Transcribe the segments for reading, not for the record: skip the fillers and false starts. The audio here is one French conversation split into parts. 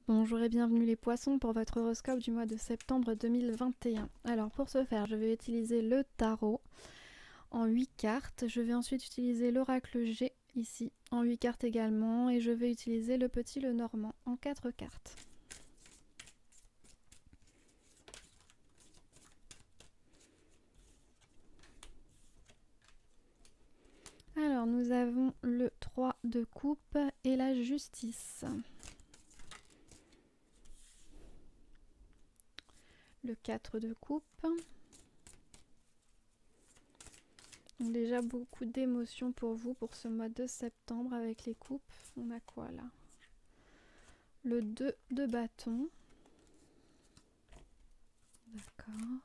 Bonjour et bienvenue les poissons pour votre horoscope du mois de septembre 2021. Alors pour ce faire, je vais utiliser le tarot en 8 cartes. Je vais ensuite utiliser l'oracle G ici en 8 cartes également. Et je vais utiliser le petit Lenormand en 4 cartes. Alors nous avons le 3 de coupe et la justice. Le 4 de coupe. Donc déjà beaucoup d'émotions pour vous pour ce mois de septembre avec les coupes. On a quoi là? Le 2 de bâton. D'accord.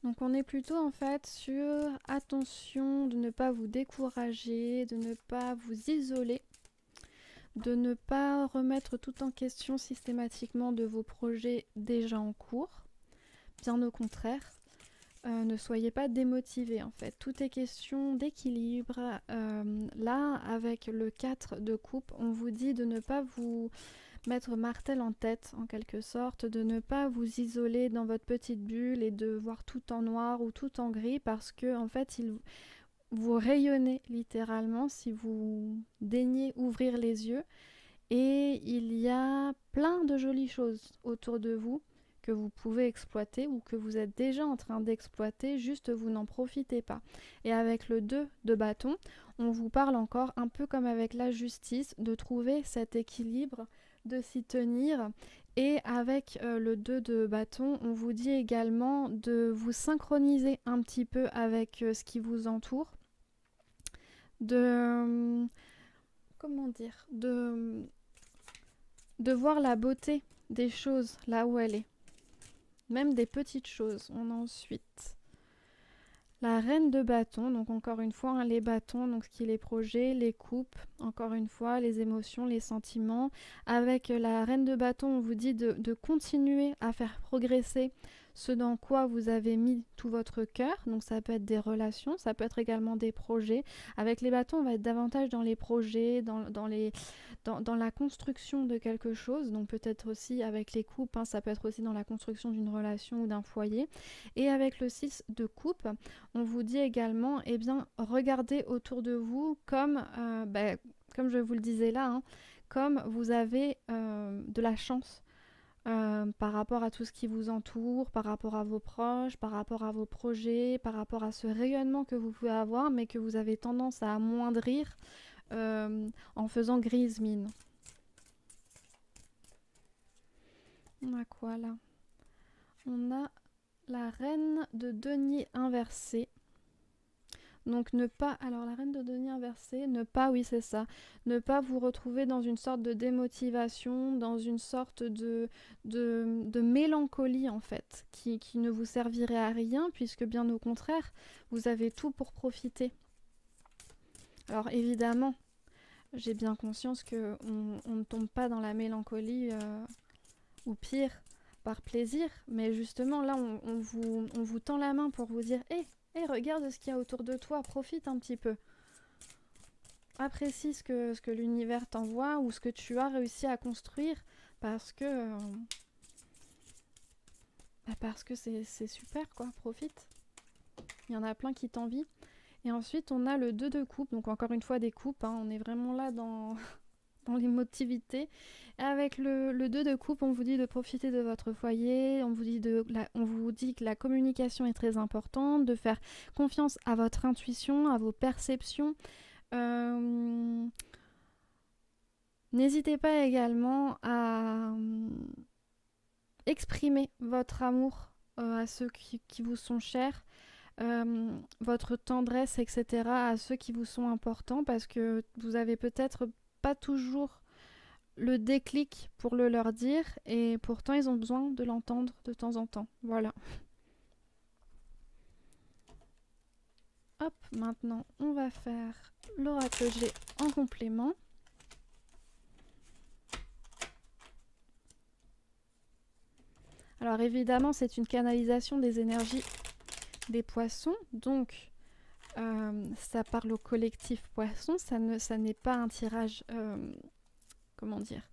Donc on est plutôt en fait sur attention de ne pas vous décourager, de ne pas vous isoler, de ne pas remettre tout en question systématiquement de vos projets déjà en cours. Bien au contraire, ne soyez pas démotivés en fait. Tout est question d'équilibre. Là, avec le 4 de coupe, on vous dit de ne pas vous mettre martel en tête en quelque sorte, de ne pas vous isoler dans votre petite bulle et de voir tout en noir ou tout en gris parce que en fait vous rayonnez littéralement si vous daignez ouvrir les yeux et il y a plein de jolies choses autour de vous que vous pouvez exploiter ou que vous êtes déjà en train d'exploiter, juste vous n'en profitez pas. Et avec le 2 de bâton, on vous parle encore un peu comme avec la justice, de trouver cet équilibre, de s'y tenir. Et avec le 2 de bâton, on vous dit également de vous synchroniser un petit peu avec ce qui vous entoure, de... comment dire, de voir la beauté des choses là où elle est. Même des petites choses. On a ensuite la reine de bâton, donc encore une fois, hein, les bâtons, donc ce qui est les projets, les coupes, encore une fois, les émotions, les sentiments. Avec la reine de bâton, on vous dit de continuer à faire progresser ce dans quoi vous avez mis tout votre cœur. Donc ça peut être des relations, ça peut être également des projets. Avec les bâtons, on va être davantage dans les projets, dans la construction de quelque chose. Donc peut-être aussi avec les coupes, hein, ça peut être aussi dans la construction d'une relation ou d'un foyer. Et avec le 6 de coupe, on vous dit également, eh bien, regardez autour de vous comme je vous le disais là, hein, comme vous avez de la chance par rapport à tout ce qui vous entoure, par rapport à vos proches, par rapport à vos projets, par rapport à ce rayonnement que vous pouvez avoir, mais que vous avez tendance à amoindrir en faisant grise mine. On a quoi là? On a la reine de denier inversée. Donc ne pas, alors la reine de denier inversée, ne pas, oui c'est ça, ne pas vous retrouver dans une sorte de démotivation, dans une sorte de mélancolie en fait, qui ne vous servirait à rien puisque bien au contraire, vous avez tout pour profiter. Alors évidemment, j'ai bien conscience qu'on ne tombe pas dans la mélancolie ou pire, par plaisir, mais justement là on vous tend la main pour vous dire hé, regarde ce qu'il y a autour de toi, profite un petit peu. Apprécie ce que l'univers t'envoie ou ce que tu as réussi à construire parce que c'est super quoi, profite. Il y en a plein qui t'envient. Et ensuite on a le 2 de coupe, donc encore une fois des coupes, hein, on est vraiment là dans l'émotivité. Avec le 2 de coupe, on vous dit de profiter de votre foyer, on vous dit que la communication est très importante, de faire confiance à votre intuition, à vos perceptions. N'hésitez pas également à exprimer votre amour à ceux qui vous sont chers, votre tendresse, etc. à ceux qui vous sont importants parce que vous avez peut-être pas toujours le déclic pour le leur dire et pourtant ils ont besoin de l'entendre de temps en temps. Voilà. Hop, maintenant on va faire l'oracle G en complément. Alors évidemment c'est une canalisation des énergies des poissons, donc ça parle au collectif poisson, ça n'est pas un tirage, comment dire,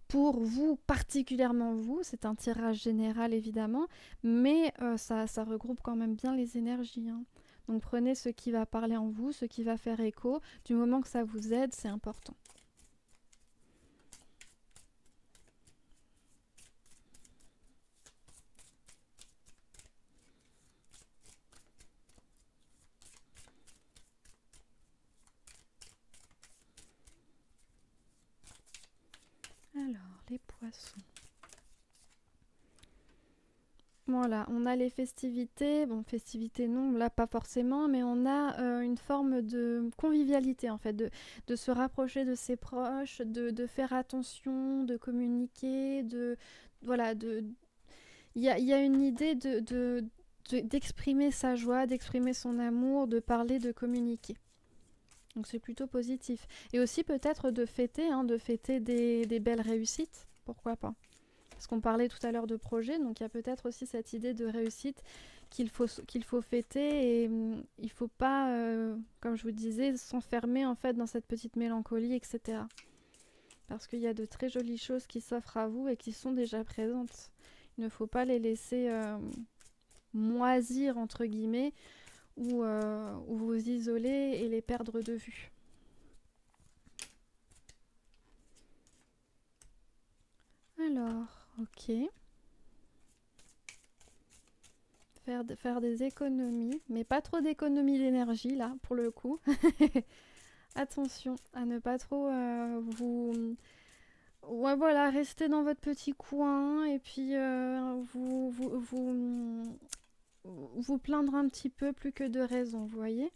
pour vous, particulièrement vous, c'est un tirage général évidemment, mais ça regroupe quand même bien les énergies, hein. Donc prenez ce qui va parler en vous, ce qui va faire écho, du moment que ça vous aide, c'est important. Alors, les poissons. Voilà, on a les festivités. Bon, festivités non, là pas forcément, mais on a une forme de convivialité en fait, de se rapprocher de ses proches, de faire attention, de communiquer, voilà, il y a une idée d'exprimer sa joie, d'exprimer son amour, de parler, de communiquer. Donc c'est plutôt positif. Et aussi peut-être de fêter, hein, de fêter des belles réussites, pourquoi pas. Parce qu'on parlait tout à l'heure de projet, donc il y a peut-être aussi cette idée de réussite qu'il faut fêter et il ne faut pas, comme je vous disais, s'enfermer en fait dans cette petite mélancolie, etc. Parce qu'il y a de très jolies choses qui s'offrent à vous et qui sont déjà présentes. Il ne faut pas les laisser moisir, entre guillemets, ou vous isoler et les perdre de vue. Alors, ok. Faire des économies, mais pas trop d'économies d'énergie là, pour le coup. Attention à ne pas trop ouais, voilà, rester dans votre petit coin et puis vous plaindre un petit peu plus que de raison, vous voyez.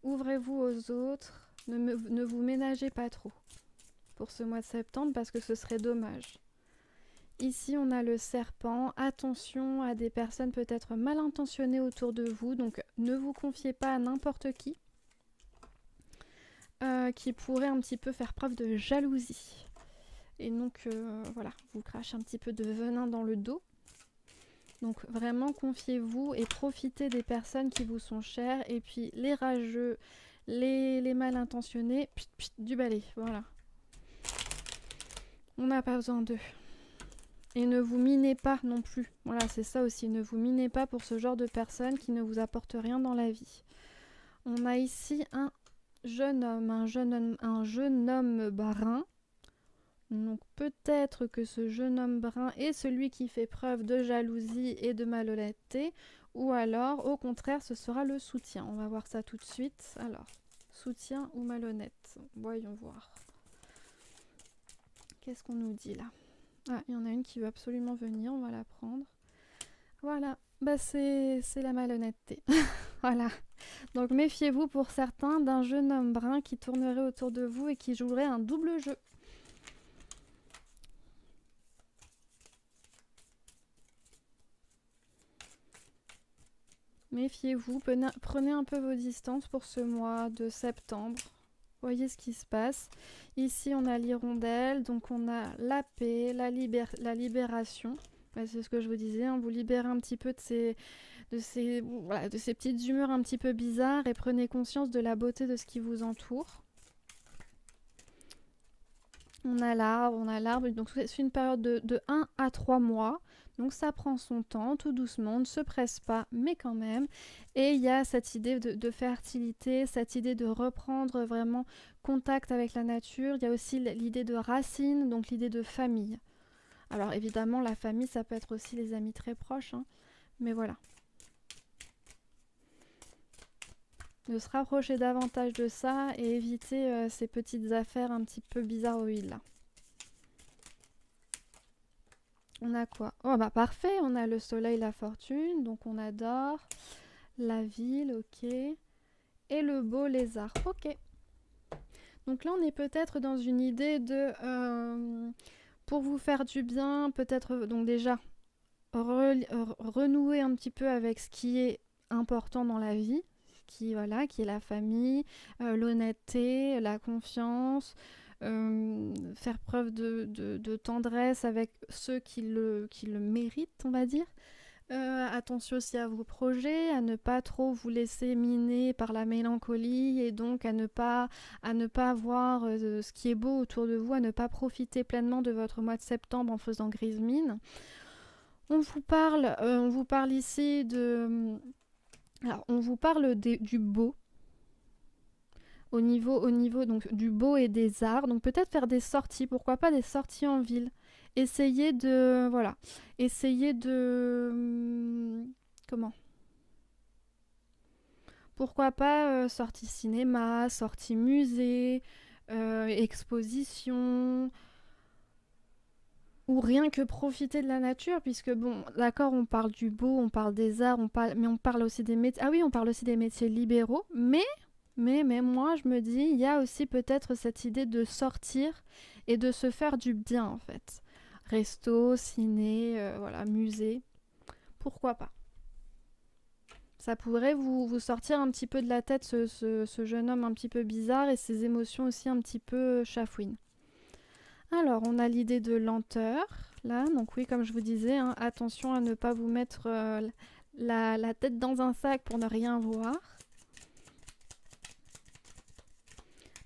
Ouvrez-vous aux autres, ne vous ménagez pas trop pour ce mois de septembre parce que ce serait dommage. Ici, on a le serpent. Attention à des personnes peut-être mal intentionnées autour de vous. Donc, ne vous confiez pas à n'importe qui pourrait un petit peu faire preuve de jalousie. Et donc, voilà, vous crachez un petit peu de venin dans le dos. Donc, vraiment, confiez-vous et profitez des personnes qui vous sont chères. Et puis, les rageux, les mal intentionnés, du balai, voilà. On n'a pas besoin d'eux. Et ne vous minez pas non plus. Voilà, c'est ça aussi. Ne vous minez pas pour ce genre de personnes qui ne vous apportent rien dans la vie. On a ici un jeune homme brun. Donc peut-être que ce jeune homme brun est celui qui fait preuve de jalousie et de malhonnêteté. Ou alors, au contraire, ce sera le soutien. On va voir ça tout de suite. Alors, soutien ou malhonnête? Voyons voir. Qu'est-ce qu'on nous dit là? Ah, il y en a une qui veut absolument venir, on va la prendre. Voilà, bah c'est la malhonnêteté. Voilà. Donc méfiez-vous pour certains d'un jeune homme brun qui tournerait autour de vous et qui jouerait un double jeu. Méfiez-vous, prenez un peu vos distances pour ce mois de septembre. Voyez ce qui se passe. Ici, on a l'hirondelle, donc on a la paix, la libération. Bah, c'est ce que je vous disais, hein, vous libérez un petit peu de ces petites humeurs un petit peu bizarres et prenez conscience de la beauté de ce qui vous entoure. On a l'arbre, donc c'est une période de 1 à 3 mois. Donc ça prend son temps, tout doucement, on ne se presse pas, mais quand même. Et il y a cette idée de fertilité, cette idée de reprendre vraiment contact avec la nature. Il y a aussi l'idée de racines, donc l'idée de famille. Alors évidemment, la famille, ça peut être aussi les amis très proches, hein, mais voilà. De se rapprocher davantage de ça et éviter ces petites affaires un petit peu bizarroïdes là. On a quoi? Oh bah parfait, on a le soleil, la fortune, donc on adore. La ville, ok. Et le beau lézard, ok. Donc là on est peut-être dans une idée de... pour vous faire du bien, peut-être donc déjà renouer un petit peu avec ce qui est important dans la vie, qui est la famille, l'honnêteté, la confiance, faire preuve de tendresse avec ceux qui le méritent, on va dire. Attention aussi à vos projets, à ne pas trop vous laisser miner par la mélancolie et donc à ne pas voir ce qui est beau autour de vous, à ne pas profiter pleinement de votre mois de septembre en faisant grise mine. On vous parle ici de... Alors, on vous parle du beau, au niveau donc, du beau et des arts. Donc peut-être faire des sorties, pourquoi pas des sorties en ville. Essayez de... Voilà. Essayez de... Comment? Pourquoi pas sortie cinéma, sortie musée, exposition, ou rien que profiter de la nature, puisque bon, d'accord, on parle du beau, on parle des arts, mais on parle aussi des métiers. Ah oui, on parle aussi des métiers libéraux, mais moi, je me dis, il y a aussi peut-être cette idée de sortir et de se faire du bien, en fait. Resto, ciné, voilà, musée, pourquoi pas. Ça pourrait vous sortir un petit peu de la tête ce jeune homme un petit peu bizarre et ses émotions aussi un petit peu chafouines. Alors, on a l'idée de lenteur, là. Donc oui, comme je vous disais, hein, attention à ne pas vous mettre la tête dans un sac pour ne rien voir.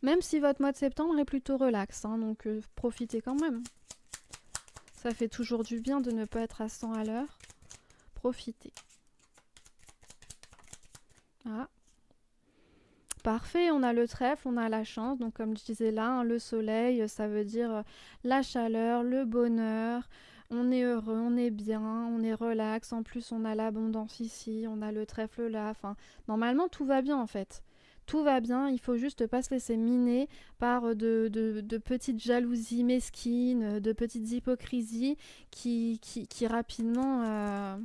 Même si votre mois de septembre est plutôt relax, hein, donc profitez quand même. Ça fait toujours du bien de ne pas être à 100 à l'heure. Profitez. Ah. Parfait, on a le trèfle, on a la chance. Donc comme je disais là, hein, le soleil, ça veut dire la chaleur, le bonheur. On est heureux, on est bien, on est relax. En plus, on a l'abondance ici, on a le trèfle là. Enfin, normalement, tout va bien en fait. Tout va bien, il faut juste pas se laisser miner par de petites jalousies mesquines, de petites hypocrisies qui rapidement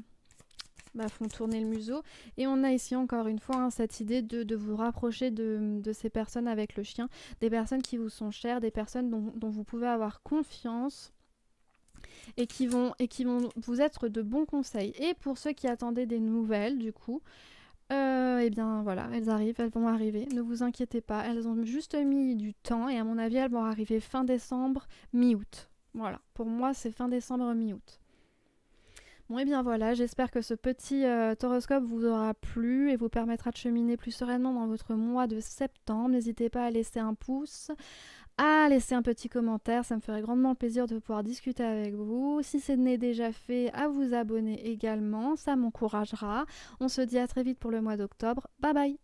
font tourner le museau. Et on a ici encore une fois, hein, cette idée de vous rapprocher de ces personnes avec le chien, des personnes qui vous sont chères, des personnes dont vous pouvez avoir confiance et qui vont vous être de bons conseils. Et pour ceux qui attendaient des nouvelles, du coup, eh bien voilà, elles vont arriver, ne vous inquiétez pas, elles ont juste mis du temps et à mon avis elles vont arriver fin décembre, mi-août. Voilà, pour moi c'est fin décembre, mi-août. Bon et bien voilà, j'espère que ce petit horoscope vous aura plu et vous permettra de cheminer plus sereinement dans votre mois de septembre. N'hésitez pas à laisser un pouce, à laisser un petit commentaire, ça me ferait grandement plaisir de pouvoir discuter avec vous. Si ce n'est déjà fait, à vous abonner également, ça m'encouragera. On se dit à très vite pour le mois d'octobre. Bye bye!